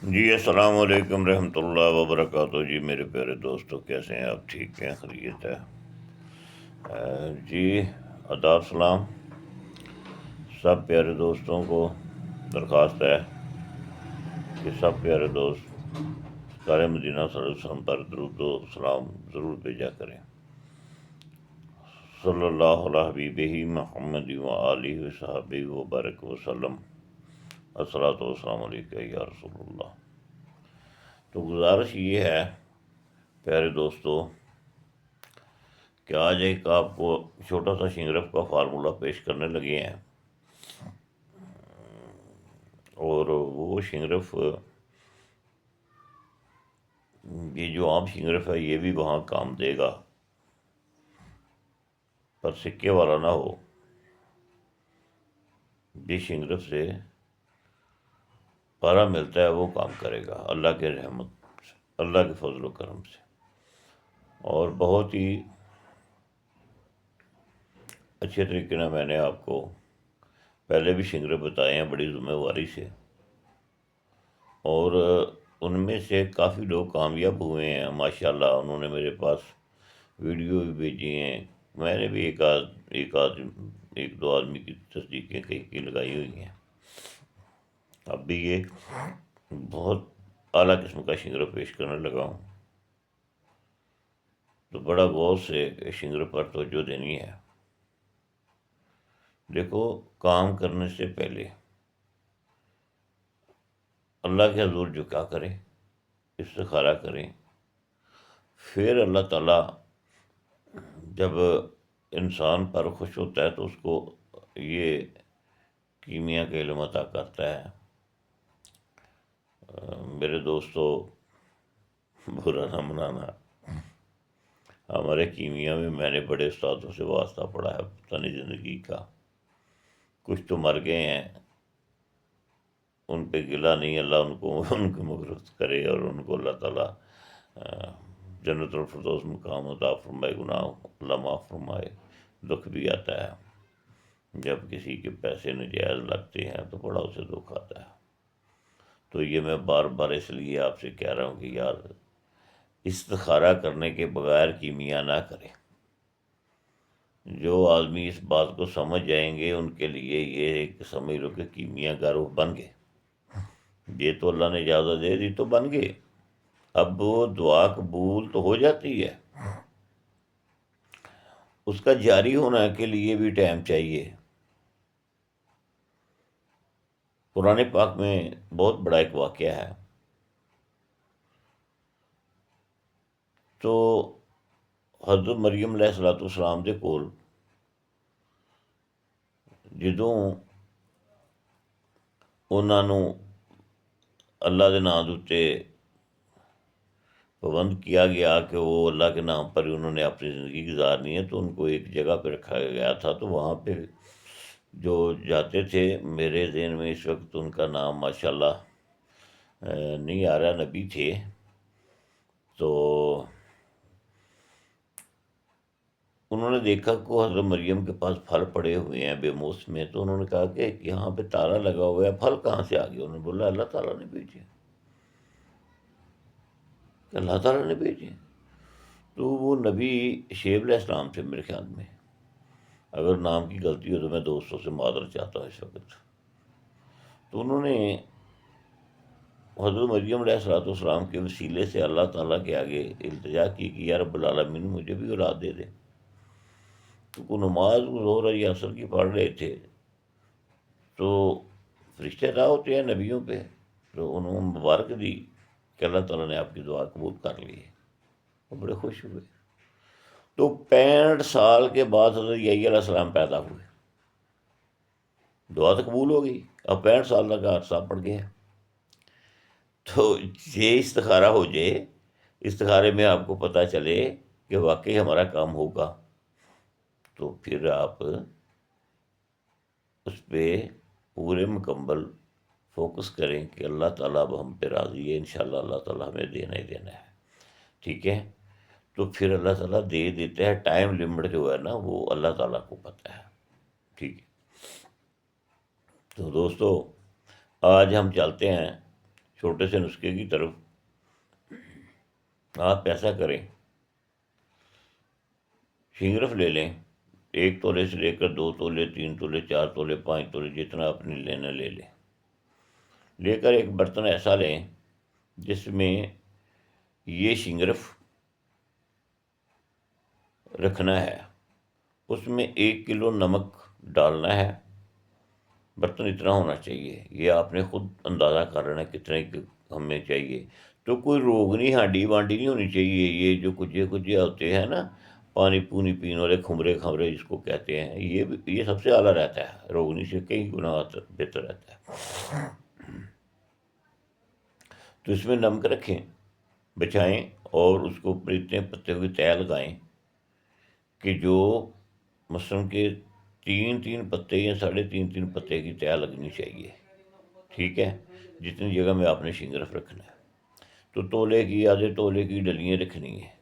جی السلام علیکم رحمۃ اللہ وبرکاتہ۔ جی میرے پیارے دوستوں، کیسے ہیں آپ؟ ٹھیک ہیں؟ خیریت ہے؟ جی آداب سلام سب پیارے دوستوں کو درخواست ہے کہ سب پیارے دوست سارے مدینہ صلی اللہ علیہ وسلم پر درود و سلام ضرور بھیجا کریں۔ صلی اللہ علیہ حبیبہ محمد و آلہ و صحابہ وبارک وسلم۔ الصلاۃ والسلام علیکہ یا رسول اللہ۔ تو گزارش یہ ہے پیارے دوستو کہ آج ایک آپ کو چھوٹا سا شنگرف کا فارمولہ پیش کرنے لگے ہیں، اور وہ شنگرف، یہ جو عام شنگرف ہے یہ بھی وہاں کام دے گا، پر سکے والا نہ ہو۔ جس شنگرف سے پارا ملتا ہے وہ کام کرے گا اللہ کے رحمت سے، اللہ کے فضل و کرم سے۔ اور بہت ہی اچھے طریقے سے میں نے آپ کو پہلے بھی شنگرف بتائے ہیں بڑی ذمہ داری سے، اور ان میں سے کافی لوگ کامیاب ہوئے ہیں ماشاءاللہ۔ انہوں نے میرے پاس ویڈیو بھی بھیجی ہیں، میں نے بھی ایک دو آدمی کی تصدیقیں کئی کی لگائی ہوئی ہیں۔ اب بھی یہ بہت اعلیٰ قسم کا شنگرف پیش کرنے لگا ہوں، تو بڑا غور سے شنگرف پر توجہ دینی ہے۔ دیکھو، کام کرنے سے پہلے اللہ کے حضور جھکا کریں، استخارہ کریں، پھر اللہ تعالیٰ جب انسان پر خوش ہوتا ہے تو اس کو یہ کیمیا کا علم عطا کرتا ہے۔ میرے دوستو، برا نہ منانا، ہمارے کیمیا میں میں نے بڑے استادوں سے واسطہ پڑھا ہے پتہ نہیں زندگی کا، کچھ تو مر گئے ہیں، ان پہ گلہ نہیں، اللہ ان کو مغفرت کرے، اور ان کو اللہ تعالیٰ جنت الفردوس مقام عطا فرمائے، گناہ اللہ معاف فرمائے۔ دکھ بھی آتا ہے جب کسی کے پیسے نجائز لگتے ہیں تو بڑا اسے دکھ آتا ہے۔ تو یہ میں بار بار اس لیے آپ سے کہہ رہا ہوں کہ یار استخارہ کرنے کے بغیر کیمیا نہ کریں۔ جو آدمی اس بات کو سمجھ جائیں گے ان کے لیے یہ ایک سمجھ لو کہ کیمیا گر وہ بن گئے۔ یہ تو اللہ نے اجازت دے دی تو بن گئے، اب وہ دعا قبول تو ہو جاتی ہے، اس کا جاری ہونے کے لیے بھی ٹائم چاہیے۔ قرآن پاک میں بہت بڑا ایک واقعہ ہے۔ تو حضرت مریم علیہ الصلوۃ والسلام دے کول جدوں ਉਹਨਾਂ ਨੂੰ اللہ کے نام دے پابند کیا گیا کہ وہ اللہ کے نام پر انہوں نے اپنی زندگی گزارنی ہے، تو ان کو ایک جگہ پہ رکھا گیا تھا۔ تو وہاں پہ جو جاتے تھے، میرے ذہن میں اس وقت ان کا نام ماشاءاللہ نہیں آ رہا، نبی تھے، تو انہوں نے دیکھا کہ حضرت مریم کے پاس پھل پڑے ہوئے ہیں بے موسم میں، تو انہوں نے کہا کہ یہاں پہ تالا لگا ہوا ہے، پھل کہاں سے آ گیا؟ انہوں نے بولا اللہ تعالیٰ نے بھیجے، کہ اللہ تعالیٰ نے بھیجے۔ تو وہ نبی شعیب علیہ السلام تھے میرے خیال میں، اگر نام کی غلطی ہو تو میں دوستوں سے معذرت چاہتا ہوں اس وقت۔ تو انہوں نے حضرت مریم علیہ السلام کے وسیلے سے اللہ تعالیٰ کے آگے التجا کی کہ یا رب العالمین مجھے بھی اولاد دے دے۔ تو وہ نماز ظہر یا عصر کی پڑھ رہے تھے، تو فرشتے راہ ہوتے ہیں نبیوں پہ، تو انہوں نے مبارک دی کہ اللہ تعالیٰ نے آپ کی دعا قبول کر لی ہے، وہ بڑے خوش ہوئے۔ تو 65 سال کے بعد حضرت یحییٰ علیہ السلام پیدا ہوئے، دعا تو قبول ہو گئی، اب 65 سال تک کا عرصہ پڑ گیا۔ تو یہ استخارہ ہو جائے، استخارے میں آپ کو پتہ چلے کہ واقعی ہمارا کام ہوگا، تو پھر آپ اس پہ پورے مکمل فوکس کریں کہ اللہ تعالیٰ اب ہم پہ راضی ہے، انشاءاللہ اللہ تعالیٰ ہمیں دینا ہی دینا ہے، ٹھیک ہے؟ تو پھر اللہ تعالیٰ دے دیتا ہے، ٹائم لمٹ جو ہے نا وہ اللہ تعالیٰ کو پتہ ہے، ٹھیک ہے؟ تو دوستو، آج ہم چلتے ہیں چھوٹے سے نسخے کی طرف آپ ایسا کریں، شنگرف لے لیں، 1 تولے سے لے کر 2 تولے، 3 تولے، 4 تولے، 5 تولے، جتنا آپ نے لینا لے لیں۔ لے کر ایک برتن ایسا لیں جس میں یہ شنگرف رکھنا ہے، اس میں 1 کلو نمک ڈالنا ہے۔ برتن اتنا ہونا چاہیے، یہ آپ نے خود اندازہ کر لینا کتنے ہمیں چاہیے۔ تو کوئی روگنی ہانڈی وانڈی نہیں ہونی چاہیے، یہ جو کجے کجے ہوتے ہیں نا، پانی پونی پینے والے کھمرے کھمرے جس کو کہتے ہیں، یہ سب سے اعلیٰ رہتا ہے، روگنی سے کئی گنا بہتر رہتا ہے۔ تو اس میں نمک رکھیں، بچھائیں، اور اس کو اوپر اتنے پتے ہوئے تہ لگائیں کہ جو مثلاً کہ 3 3 پتے یا 3.5 3 پتے کی تہ لگنی چاہیے، ٹھیک ہے، جتنی جگہ میں آپ نے شنگرف رکھنا ہے۔ تو تولے کی، آدھے تولے کی ڈلیاں رکھنی ہیں۔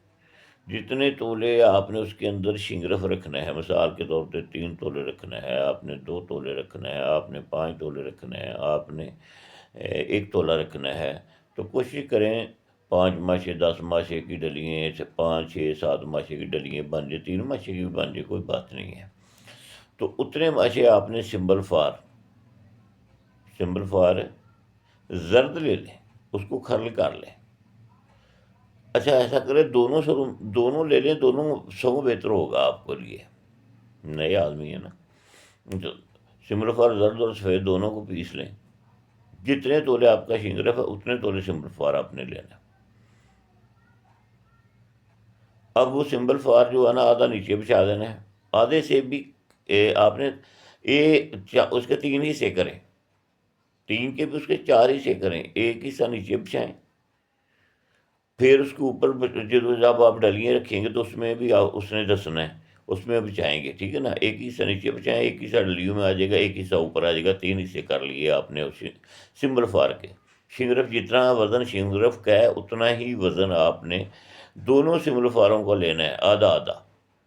جتنے تولے آپ نے اس کے اندر شنگرف رکھنا ہے، مثال کے طور پہ 3 تولے رکھنا ہے، آپ نے 2 تولے رکھنا ہے، آپ نے 5 تولے رکھنا ہے، آپ نے 1 تولہ رکھنا ہے، تو کوشش کریں 5 ماشے 10 ماشے کی ڈلیاں، 5 6 7 ماشے کی ڈلیاں بن جائے، 3 ماشے کی بھی بن جائے، کوئی بات نہیں ہے۔ تو اتنے ماشے آپ نے سمبل فار زرد لے لیں، اس کو کھرل کر لیں۔ اچھا ایسا کریں، دونوں لے لیں، دونوں سو بہتر ہوگا آپ کے لیے، نئے آدمی ہے نا۔ تو سمبل فار زرد اور سفید دونوں کو پیس لیں، جتنے تولے آپ کا شنگرف ہے اتنے تولے سمبل فار آپ نے لینا۔ اب وہ سمبل فار جو ہے نا، آدھا نیچے بچھا دینا ہے، آدھے سے بھی آپ نے اس کے 3 حصے کریں، 3 کے بھی اس کے 4 حصے کریں، ایک حصہ نیچے بچھائیں، پھر اس کے اوپر جب آپ ڈلیاں رکھیں گے تو اس میں بھی اس نے دسنا ہے، اس میں بچھائیں گے، ٹھیک ہے نا۔ ایک حصہ نیچے بچھائیں، ایک حصہ ڈلیوں میں آ جائے گا، ایک حصہ اوپر آ جائے گا، 3 حصے کر لیے آپ نے اس سمبل فار کے۔ شنگرف جتنا وزن شنگرف کا ہے اتنا ہی وزن آپ نے دونوں سمبل فاروں کو لینا ہے، آدھا آدھا۔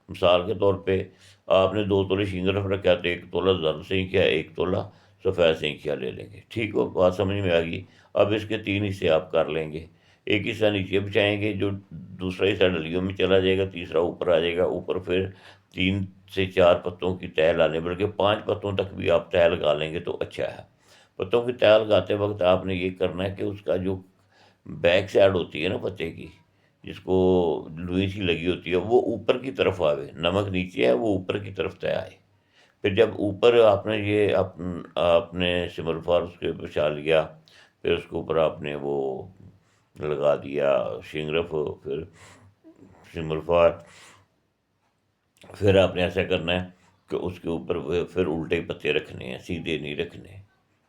مثال کے طور پہ آپ نے 2 تولے شنگرف رکھا تو 1 تولہ زرد سینکھیا، 1 تولہ سفید سینکھیا لے لیں گے، ٹھیک ہو، بات سمجھ میں آ گئی۔ اب اس کے 3 حصے آپ کر لیں گے، ایک حصہ نیچے بچھائیں گے، جو دوسرا حصہ ڈلیوں میں چلا جائے گا، تیسرا اوپر آ جائے گا، اوپر پھر 3 سے 4 پتوں کی تہ لا لیں، بلکہ 5 پتوں تک بھی آپ تہ لگا لیں گے تو اچھا ہے۔ پتوں کی تہ لگاتے وقت آپ نے یہ کرنا ہے کہ اس کا جو بیک سائڈ ہوتی ہے نا پتے کی، جس کو لوئی سی لگی ہوتی ہے، وہ اوپر کی طرف آوے، نمک نیچے ہے وہ اوپر کی طرف طے آئے۔ پھر جب اوپر آپ نے یہ آپ نے سمبل فار اس کے بچھا لیا، پھر اس کے اوپر آپ نے وہ لگا دیا شنگرف، پھر سمبل فار، پھر آپ نے ایسا کرنا ہے کہ اس کے اوپر پھر الٹے پتے رکھنے ہیں، سیدھے نہیں رکھنے،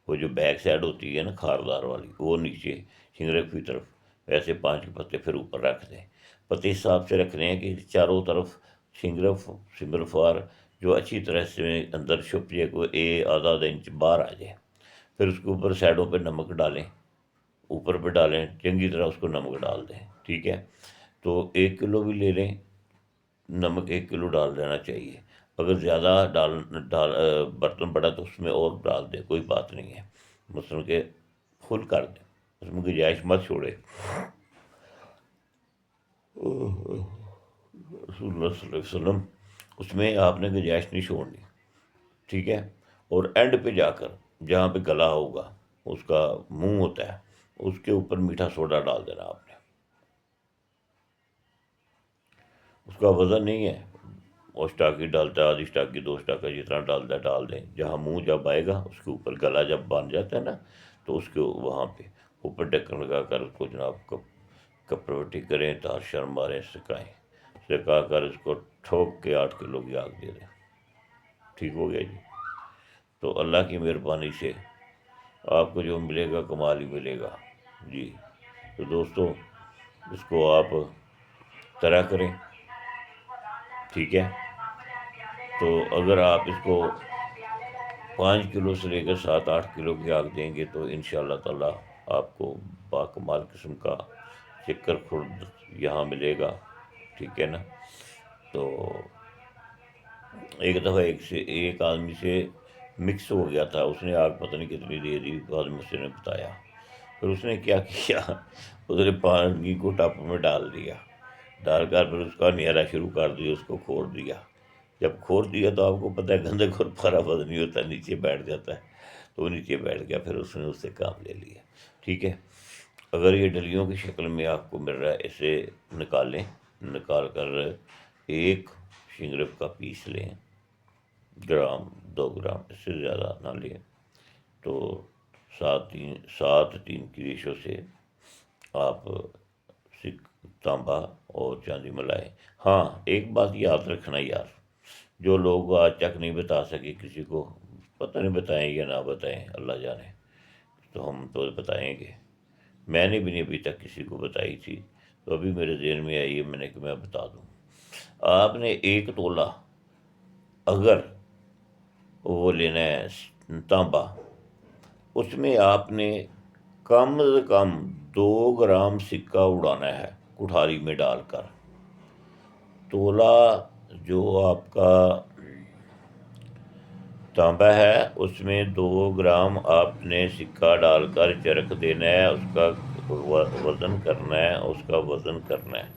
وہ جو بیک سائڈ ہوتی ہے نا خاردار والی وہ نیچے شنگرف کی طرف، ویسے 5 پتے پھر اوپر رکھ دیں۔ پتے اس حساب سے رکھنے ہیں کہ چاروں طرف شنگرف سمبل فار جو اچھی طرح سے اندر چھپ جائے، کوئی آدھا انچ باہر آ جائے۔ پھر اس کے اوپر سائڈوں پہ نمک ڈالیں، اوپر پہ ڈالیں، چنگی طرح اس کو نمک ڈال دیں، ٹھیک ہے۔ تو 1 کلو بھی لے لیں، نمک 1 کلو ڈال دینا چاہیے، اگر زیادہ برتن بڑا تو اس میں اور ڈال دیں، کوئی بات نہیں ہے، مثلاً کہ فل کر دیں، اس میں گنجائش مت چھوڑے۔ رسول اللہ صلی اللہ علیہ وسلم، اس میں آپ نے گنجائش نہیں چھوڑنی، ٹھیک ہے۔ اور اینڈ پہ جا کر جہاں پہ گلا ہوگا، اس کا منہ ہوتا ہے، اس کے اوپر میٹھا سوڈا ڈال دینا آپ نے۔ اس کا وزن نہیں ہے، اور اسٹاکی ڈالتا ہے، آدھی اسٹاکی 2 اسٹاکہ جتنا ڈالتا ہے ڈال دیں، جہاں منہ جب آئے گا اس کے اوپر گلا جب بن جاتا ہے نا، تو اس کے وہاں پہ اوپر ڈھکن لگا کر اس کو جناب کپڑے کریں، تار شرم ماریں، سکھائیں، سکھا کر اس کو ٹھوک کے 8 کلو کی آگ دے دیں، ٹھیک ہو گیا جی۔ تو اللہ کی مہربانی سے آپ کو جو ملے گا کمال ہی ملے گا جی۔ تو دوستو اس کو آپ طرح کریں، ٹھیک ہے۔ تو اگر آپ اس کو 5 کلو سے لے کر 7 8 کلو کی آگ دیں گے تو ان شاء اللہ تعالیٰ آپ کو باکمال قسم کا چکر خورد یہاں ملے گا، ٹھیک ہے نا۔ تو ایک دفعہ ایک آدمی سے مکس ہو گیا تھا، اس نے آگ پتہ نہیں کتنی دے دی، بعد میں اس نے بتایا، پھر اس نے کیا کیا، اس نے پانی کو ٹپ میں ڈال دیا، ڈال کر پھر اس کا نہرا شروع کر دیا، اس کو کھور دیا۔ جب کھور دیا تو آپ کو پتہ ہے گندے کو پھرا پتہ نہیں ہوتا، نیچے بیٹھ جاتا ہے، تو وہ نیچے بیٹھ گیا، پھر اس نے اس سے کام لے لیا۔ ٹھیک ہے، اگر یہ ڈلیوں کی شکل میں آپ کو مل رہا ہے، اسے نکالیں، نکال کر ایک شنگرف کا پیس لیں، گرام 2 گرام، اس سے زیادہ نہ لیں، تو 7:3 کی ریشو سے آپ تانبا اور چاندی ملائیں۔ ہاں ایک بات یاد رکھنا یار، جو لوگ آج تک نہیں بتا سکے کسی کو، پتہ نہیں بتائیں یا نہ بتائیں، اللہ جانے، تو ہم تو بتائیں گے۔ میں نے بھی نہیں ابھی تک کسی کو بتائی تھی، تو ابھی میرے ذہن میں آئی ہے، میں نے کہ میں بتا دوں۔ آپ نے 1 تولہ اگر وہ لینا ہے تانبا، اس میں آپ نے کم از کم 2 گرام سکہ اڑانا ہے کٹھاری میں ڈال کر۔ تولہ جو آپ کا تانبا ہے اس میں 2 گرام آپ نے سکہ ڈال کر چرخ دینا ہے، اس کا وزن کرنا ہے، اس کا وزن کرنا ہے۔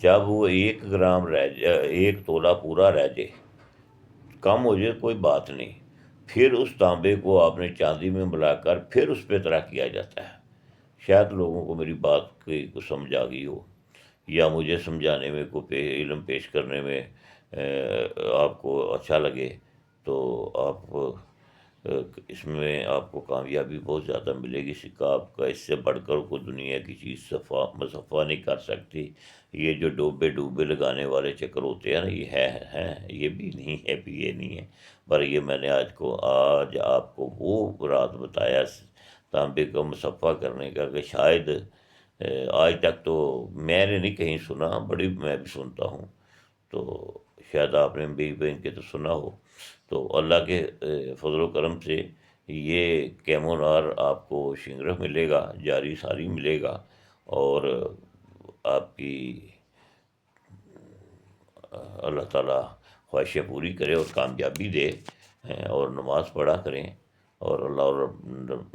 جب وہ 1 گرام رہ جائے، 1 تولہ پورا رہ جائے، کم ہو جائے کوئی بات نہیں، پھر اس تانبے کو آپ نے چاندی میں ملا کر پھر اس پہ طرح کیا جاتا ہے۔ شاید لوگوں کو میری بات کی کو سمجھ آ گئی ہو، یا مجھے سمجھانے میں علم پیش کرنے میں آپ کو اچھا لگے، تو آپ اس میں آپ کو کامیابی بہت زیادہ ملے گی۔ سکہ آپ کا اس سے بڑھ کر کوئی دنیا کی چیز مصفا نہیں کر سکتی۔ یہ جو ڈوبے لگانے والے چکر ہوتے ہیں نا، یہ یہ بھی نہیں ہے، بھی یہ نہیں ہے، پر یہ میں نے آج آپ کو وہ رات بتایا تانبے کا مصفا کرنے کا، کہ شاید آج تک تو میں نے نہیں کہیں سنا، بڑی میں بھی سنتا ہوں، تو شاید آپ نے بھی بہن کے تو سنا ہو۔ تو اللہ کے فضل و کرم سے یہ کیمونار آپ کو شنگرف ملے گا، جاری ساری ملے گا، اور آپ کی اللہ تعالیٰ خواہشیں پوری کرے اور کامیابی دے، اور نماز پڑھا کریں، اور اللہ اور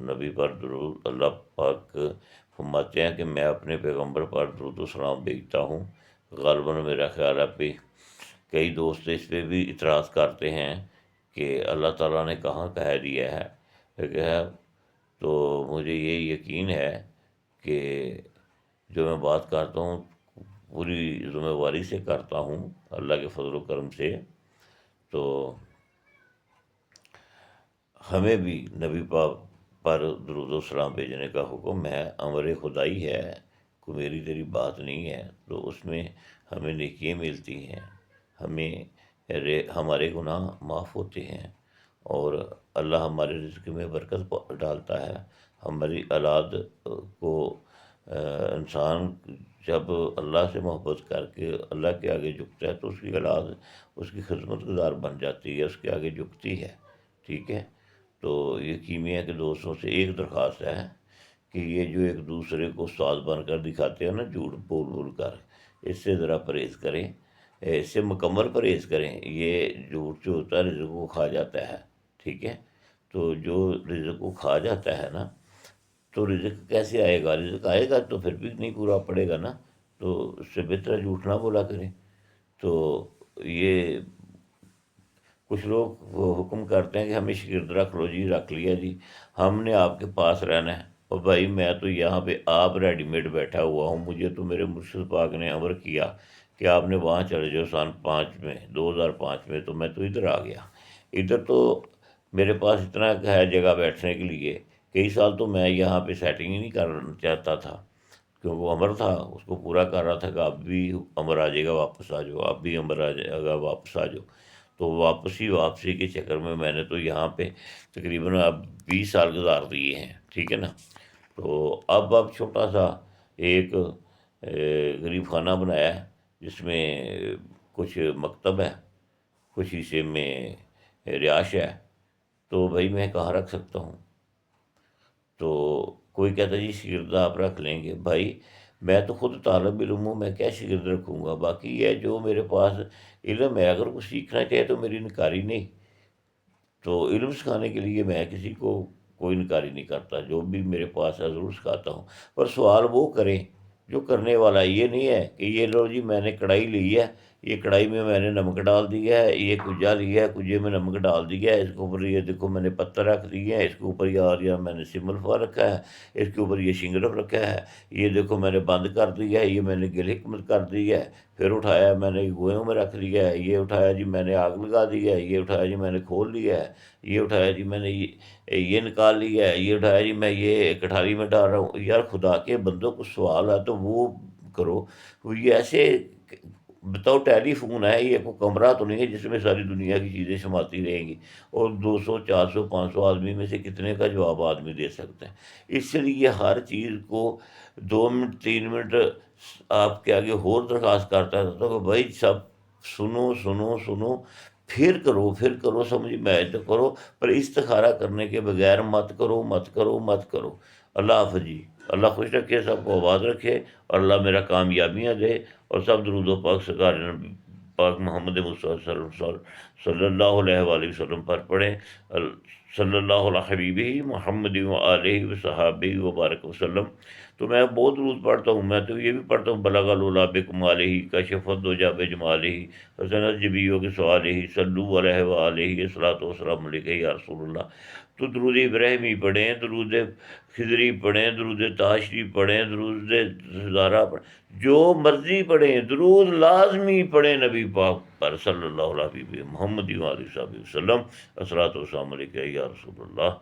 نبی پر درود، اللہ پاک فرماتے ہیں کہ میں اپنے پیغمبر پر درود و سلام بھیجتا ہوں۔ غالباً میرا خیال ہے پہ کئی دوست اس پہ بھی اعتراض کرتے ہیں کہ اللہ تعالیٰ نے کہاں کہہ دیا ہے، کہ تو مجھے یہ یقین ہے کہ جو میں بات کرتا ہوں پوری ذمہ داری سے کرتا ہوں اللہ کے فضل و کرم سے، تو ہمیں بھی نبی پاک پر درود و سلام بھیجنے کا حکم ہے۔ امر خدائی ہے، کوئی میری تیری بات نہیں ہے، تو اس میں ہمیں نیکیاں ملتی ہیں، ہمارے گناہ معاف ہوتے ہیں، اور اللہ ہمارے رزق میں برکت ڈالتا ہے۔ ہماری اولاد کو انسان جب اللہ سے محبت کر کے اللہ کے آگے جھکتا ہے، تو اس کی اولاد اس کی خدمت گزار بن جاتی ہے، اس کے آگے جھکتی ہے۔ ٹھیک ہے، تو یہ کیمیا کے دوستوں سے ایک درخواست ہے کہ یہ جو ایک دوسرے کو استاد بن کر دکھاتے ہیں نا، جھوٹ بول بول کر، اس سے ذرا پرہیز کریں، اس سے مکمل پرہیز کریں۔ یہ جھوٹ جو ہوتا ہے رزق کو کھا جاتا ہے، ٹھیک ہے، تو جو رزق کو کھا جاتا ہے نا، تو رزق کیسے آئے گا؟ رزق آئے گا تو پھر بھی نہیں پورا پڑے گا نا، تو اس سے بہتر ہے جھوٹ نہ بولا کریں۔ تو یہ کچھ لوگ وہ حکم کرتے ہیں کہ ہمیں شگرد رکھ لو جی، رکھ لیا جی، ہم نے آپ کے پاس رہنا ہے، اور بھائی میں تو یہاں پہ آپ ریڈی میڈ بیٹھا ہوا ہوں، مجھے تو میرے مرشد پاک نے امر کیا کہ آپ نے وہاں چلے جاؤ سن 2005 میں، تو میں تو ادھر آ گیا۔ ادھر تو میرے پاس اتنا ہے جگہ بیٹھنے کے لیے، کئی سال تو میں یہاں پہ سیٹنگ ہی نہیں کرنا چاہتا تھا، کیونکہ وہ امر تھا، اس کو پورا کر رہا تھا کہ آپ بھی امر آ جائے گا واپس آ جاؤ، آپ بھی امر آ جائے گا واپس آ جاؤ۔ تو واپسی کے چکر میں نے تو یہاں پہ تقریباً اب 20 سال گزار دیے ہیں، ٹھیک ہے نا۔ تو اب چھوٹا سا ایک غریب خانہ بنایا ہے، جس میں کچھ مکتب ہے، کچھ حصے میں رہائش ہے، تو بھائی میں کہاں رکھ سکتا ہوں؟ تو کوئی کہتا ہے جی شگرد آپ رکھ لیں گے، بھائی میں تو خود طالب علم ہوں، میں کیا شگرد رکھوں گا؟ باقی یہ جو میرے پاس علم ہے، اگر کچھ سیکھنا چاہے تو میری انکاری نہیں، تو علم سکھانے کے لیے میں کسی کو کوئی انکاری نہیں کرتا، جو بھی میرے پاس ہے ضرور سکھاتا ہوں، پر سوال وہ کریں جو کرنے والا، یہ نہیں ہے کہ یہ لو جی میں نے کڑھائی لی ہے، یہ کڑھائی میں میں نے نمک ڈال دیا ہے، یہ کجا لیا ہے، کجے میں نمک ڈال دیا ہے، اس کے اوپر یہ دیکھو میں نے پتھر رکھ دیے ہیں، اس کے اوپر یہ میں نے سم الفا رکھا ہے، اس کے اوپر یہ شنگرف رکھا ہے، یہ دیکھو میں نے بند کر دیا ہے، یہ میں نے گل حکمت کر دی ہے، پھر اٹھایا میں نے گوہوں میں رکھ لیا ہے، یہ اٹھایا جی میں نے آگ لگا دی ہے، یہ اٹھایا جی میں نے کھول لیا ہے، یہ اٹھایا جی میں نے یہ نکال لیا ہے، یہ اٹھایا جی میں یہ کٹھاری میں ڈال رہا ہوں۔ یار خدا کے بندوں کو سوال ہے تو وہ کرو، وہ یہ ایسے بتاؤ ٹیلی فون ہے، یہ کوئی کمرہ تو نہیں ہے جس میں ساری دنیا کی چیزیں سماتی رہیں گی، اور 200 400 500 آدمی میں سے کتنے کا جواب آدمی دے سکتے ہیں؟ اس لیے ہر چیز کو 2 منٹ 3 منٹ آپ کے آگے اور درخواست کرتا تھا کہ بھائی سب سنو سنو سنو، پھر کرو سمجھ میں تو کرو، پر استخارہ کرنے کے بغیر مت کرو مت کرو مت کرو۔ اللہ حافظ جی، اللہ خوش رکھے، سب کو آباد رکھے، اور اللہ میرا کامیابیاں دے، اور سب درود و پاک سرکار پاک محمد مصطفیٰ صلی اللہ علیہ وآلہ وسلم پر پڑھیں، صلی اللہ علیہ حبیبہ محمد و آلہ و صحابہ وبارک وسلم۔ تو میں بہت درود پڑھتا ہوں، میں تو یہ بھی پڑھتا ہوں بلغ العلا بکمالہ کشف الدجیٰ بجمالہ حسنت جمیع بسؤالہ صلوا علیہ وآلہ الصلاۃ والسلام علیک یا رسول اللہ۔ تو درود ابراہیمی پڑھیں، درود خضری پڑھیں، درود تاشری پڑھیں، درود زارا پڑھیں، جو مرضی پڑھیں، درود لازمی پڑھیں نبی پاک پر صلی اللہ علیہ وسلم محمد و علیہ وسلم۔ الصلاۃ والسلام علیک یا رسول اللہ۔